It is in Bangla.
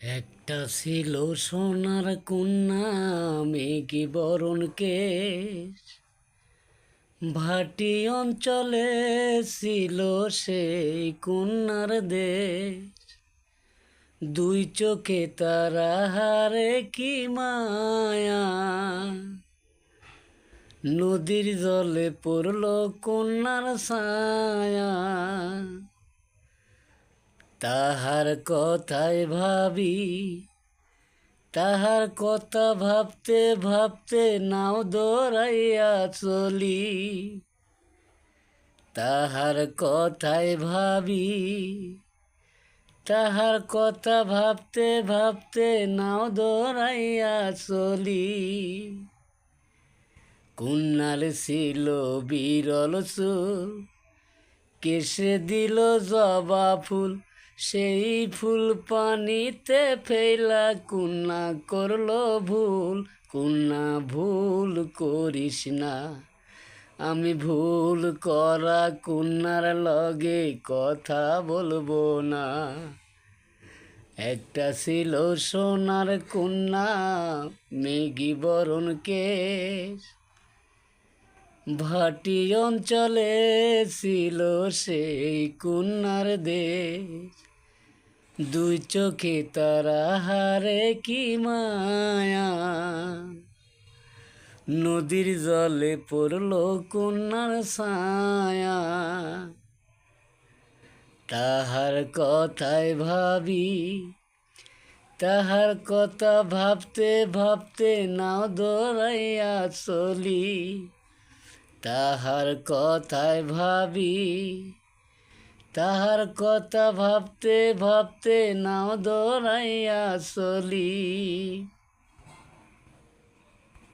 একটা ছিল সোনার কন্যা, মেঘি বরণ কেশ। ভাটি অঞ্চলে ছিল সেই কন্যার দেশ। দুই চোখে তারা হারে কি মায়া, নদীর জলে পড়ল কন্যার ছায়া। তাহার কথায় ভাবি, তাহার কথা ভাবতে ভাবতে নাও দৌড়াইয়া চলি। তাহার কথায় ভাবি, তাহার কথা ভাবতে ভাবতে নাও দৌড়াইয়া চলি। কন্যার ছিল বিরল চুল, কেসে দিল জবা ফুল। সেই ফুল পানিতে ফেলা কন্যা করলো ভুল। কন্যা ভুল করিস না, আমি ভুল করা কন্যার লগে কথা বলবো না। একটা ছিল সোনার কন্যা, মেঘি বরণ কেশ। ভাটি অঞ্চলে ছিল সেই কন্যার দেশ। দুই চোখে তারা হারে কি মায়া, নদীর জলে পড়ল কন্যার ছায়া। তাহার কথায় ভাবি, তাহার কথা ভাবতে ভাবতে নাও দৌড়াইয়া চলি। তাহার কথায় ভাবি, তাহার কথা ভাবতে ভাবতে নাও দৌড়াইয়া চলি।